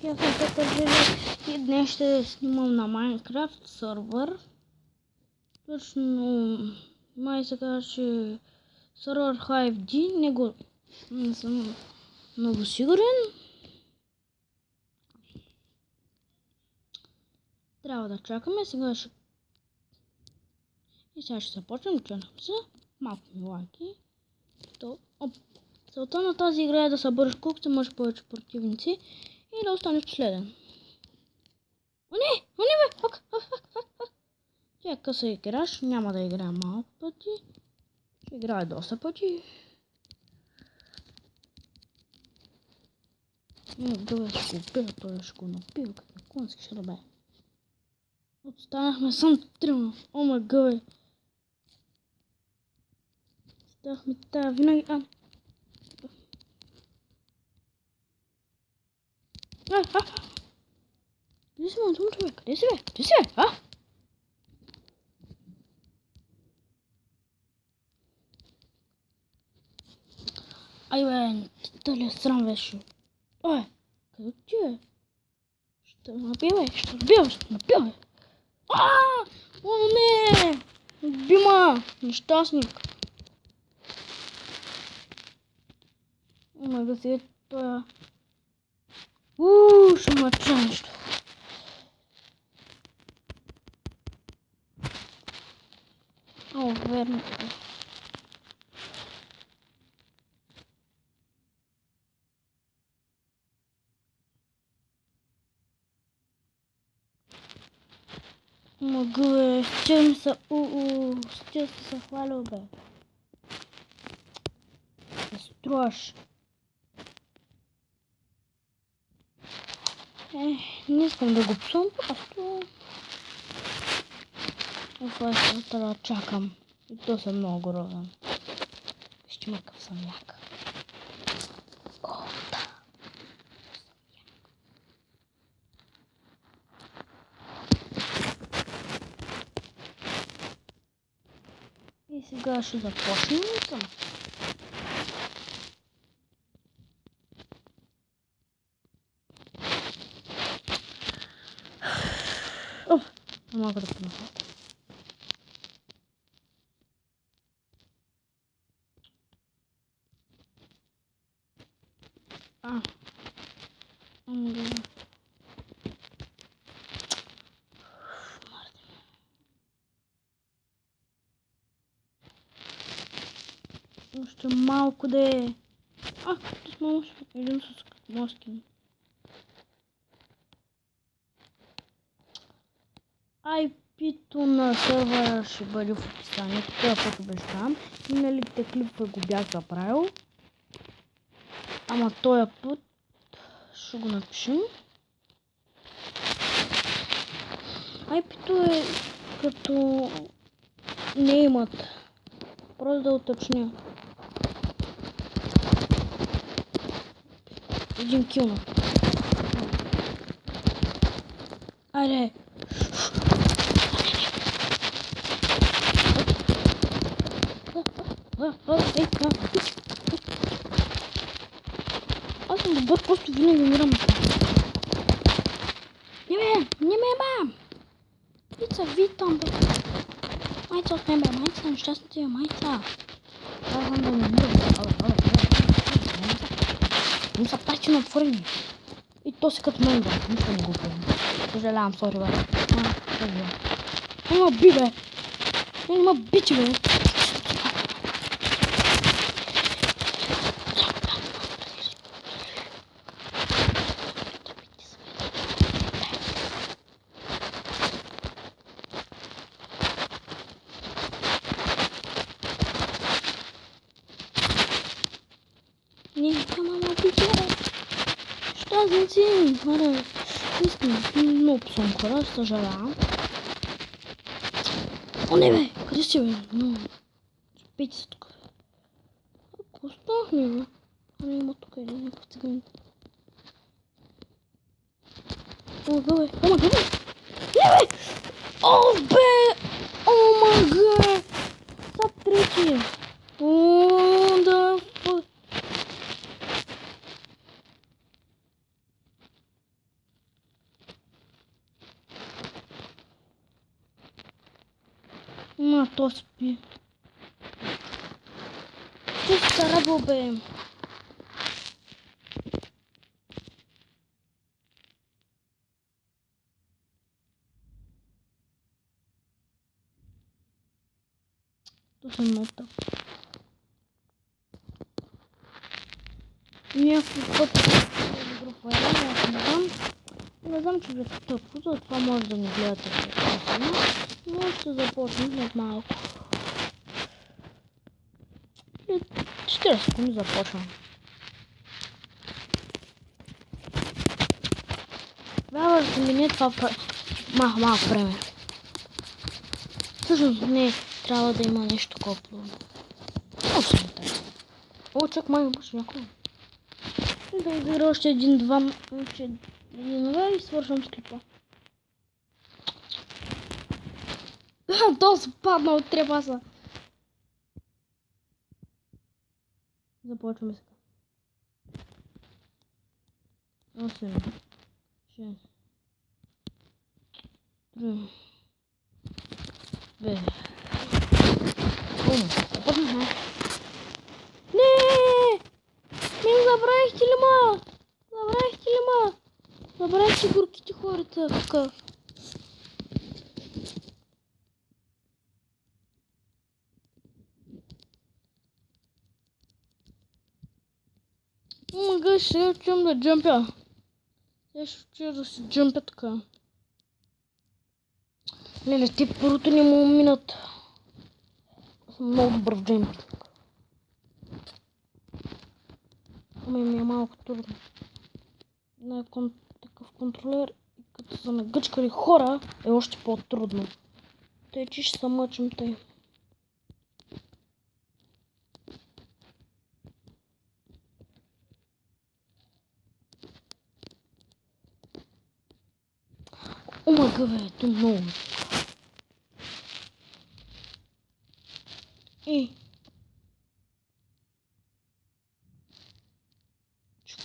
Я съм Петър Жили и днес ще снимам на Minecraft сервер. Точно май се казва, че сервер HiveD, не съм много сигурен. Трябва да чакаме, сега ще започнем, чакам се. Малко ми лайки. Целта на тази игра е да събереш колкото може повече противници и да останеш последен. О не бе! Тя къса играш, няма да играя малко пъти. Ще играя доста пъти. Гъбе ще го убия, той ще го напил, като на конски ще добе. Останахме съм трима. О ма гъбе. Останахме тая винаги. Къде си ме, човек? Къде си бе? Къде си бе? Ай бе, тали е срам беше. Ой, къде ти е? Ще набива, ще набива. О не! Бима! Нещастник! О май гад, сега това... ще мъча нещо. О, верно. Мога бе, с чем са с чем се хвалил бе. Да струваш. Не искам да го псувам, просто... Това трябва да чакам. И то съм много грозен. Вижте ме къв съм як. О, да. И сега ще започнем там. Не мога да помогна. Още малко да е. Като сме един с моски. IP-то на сервера ще бъде в описанието, това пък беше там. Миналите клипове го бях направил. Ама този път ще го напишем. IP-то е като не имат. Просто да уточня. Един килно. Айде. Аз съм добър, просто винаги умирам. Не ме бам! Ица, витам бе. Майца от мен бе, майца, нещастната я майца. Това съм да ме умирам. Но са пачено отворени. И то си като мен бе, нищо не го правим. Съжалявам, сори бе. Ама би бе. Ама бичи бе. Що значи? Хора, искам много съм хора, съжалявам. О, не бе! Къде си бе? Спейте се тук. Ако останахме бе? Има тук един някакъв циган. О, бе! О, бе! Не бе! О, бе! О, мага! Са трети! О, да! Ма, то спи. Ти стара бобе. То съм нота. Някакъв път група не знам, че ви тъпо, затова може да ни гледате по-късно. Но ще започнем след малко. 40 секунди започвам. Трябва да се мине това малко време. Всъщност не трябва да има нещо такова. Още не така. О, чак май имаш някой. И да игра още един-два и свършвам с клипа. То се падна от трепаса. Започваме сега. 8, 6, 3, 2, започнахме. Не! Мен забравихте ли ма? Забравихте ли ма? Забравихте горките хората. Какъв? Мага, ще чуем да джампя. Сега ще чуя да се джампя така. Леле, те първото не му минат. Съм много добър в джампинг. Ама ми е малко трудно. На такъв контролер, като са нагъчкали хора, е още по-трудно. Тъй, че ще се мъчим тъй. Омага, бе, то много.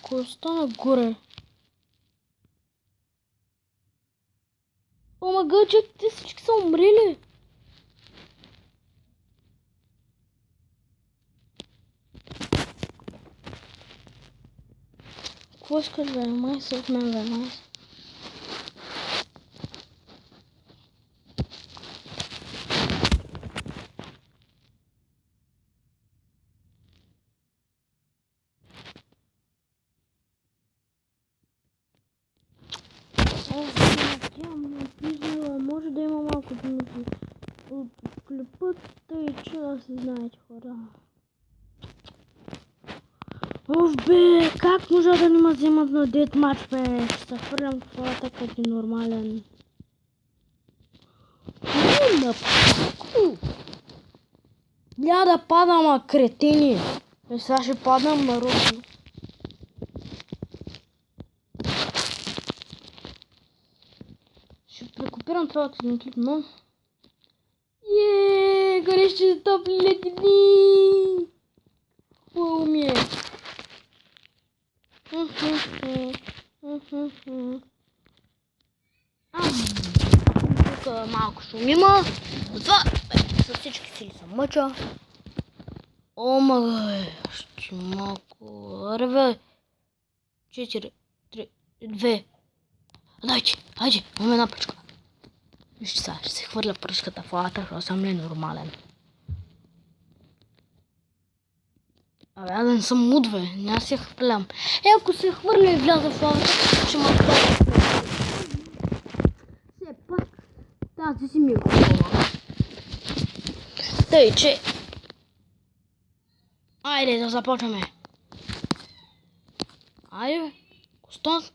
Кой остана горе? Омага, че те всички са умрели. Какво искаш, бе? Май се от мен, бе, май се. Може да има малко димки от клипът, тъй че да се знаете, хора. Оф, бе, как може да не ме вземат на дет матч, бе? Ще се хвърлям хората като нормален. Няма да падам, а кретини. Сега ще падам нарочно. Ще прекопирам това от един клип, но... горещи топли ледени! Хубаво ми е! Тук малко шум има, затова с всички сили се мъча. Ще малко... Реве! 4, 3, 2... Хайде, имаме една пръчка. Вижте сега, ще се хвърля пръчката в лавата, защото съм ненормален. Абе, аз не съм муд, бе, няма се хвърлям. Ако се хвърля и вляза в лавата, ще ме хвърля. Все пак, тази си ми е хубава. Тъй, че... Айде да започваме. Айде, бе, Констант.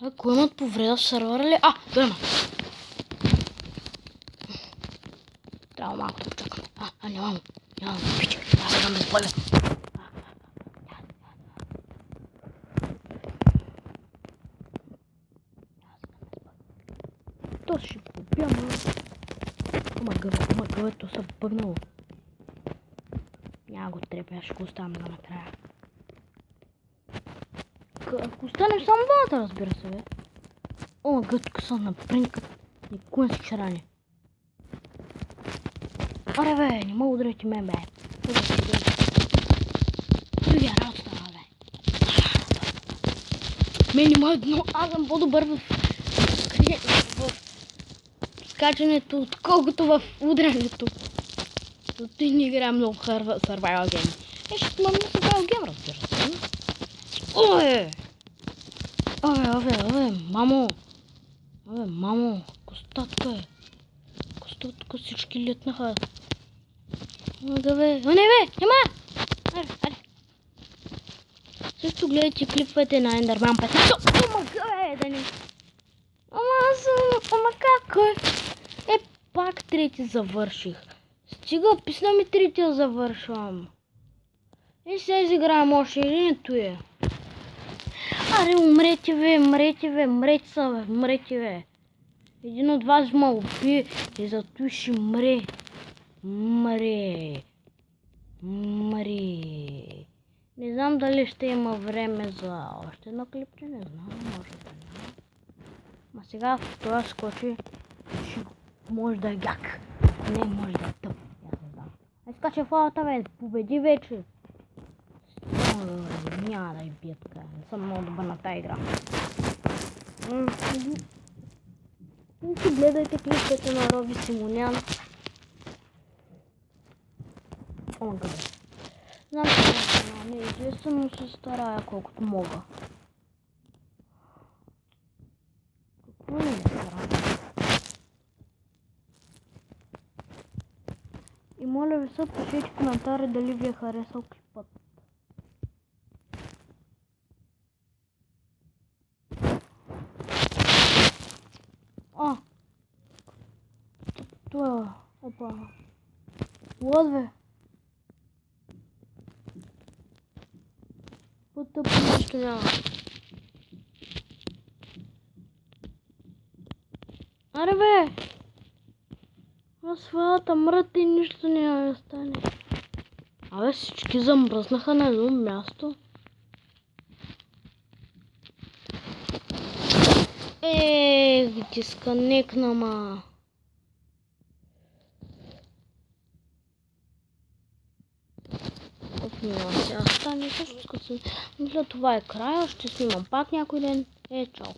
Ако имат повреда в сервера ли? Дойма. Трябва малко да почакаме. Нямам пича. Аз съм безболен. То ще побия, Омага, то се бъгнало. Няма го трепя, ще го оставям за накрая. Ако останеш само двамата, разбира се, бе. Омага, тук са напринкат. Никой не си чарани. Аре бе, не мога ударите мен бе. Той я работа, бе. Мен не мога, но аз съм по-добър в скачането, отколкото в удрянето. Ти не играя много survival game. Ще имам на survival game, разбира се. Ой! Абе, мамо! Абе, мамо, костатка е. Костатка всички летнаха. Ага, бе. О, не, бе! Няма! Аре. Също гледайте клиповете на Ендерман 15. Ама, бе, да не... Ама как е? Пак трети завърших. Стига, писна ми третия завършвам. И сега изиграем още единето е. Аре, умрете бе. Един от вас ма уби и зато ще мре. Не знам дали ще има време за още едно клипче, не знам, може да няма. Ма сега в това скочи, може да е гак. Не, може да е тъп. Не знам. Скача в лавата, бе, победи вече. Няма да е битка. Не съм много добър на тази игра. И гледайте клипчета на Роби Симонян. О, гъде. Знам, че не известно, но се старая колкото мога. Какво не старая? И моля ви се, пишете коментари дали ви е харесал клипът. Това, опа. Вот бе. Вот тъпо нещо няма. Аре бе! Асфалта мрътне и нищо няма да стане. Абе, всички замръзнаха на едно място. Дисконекна, ма. Сега стане също. Мисля, това е края. Ще снимам пак някой ден. Чао.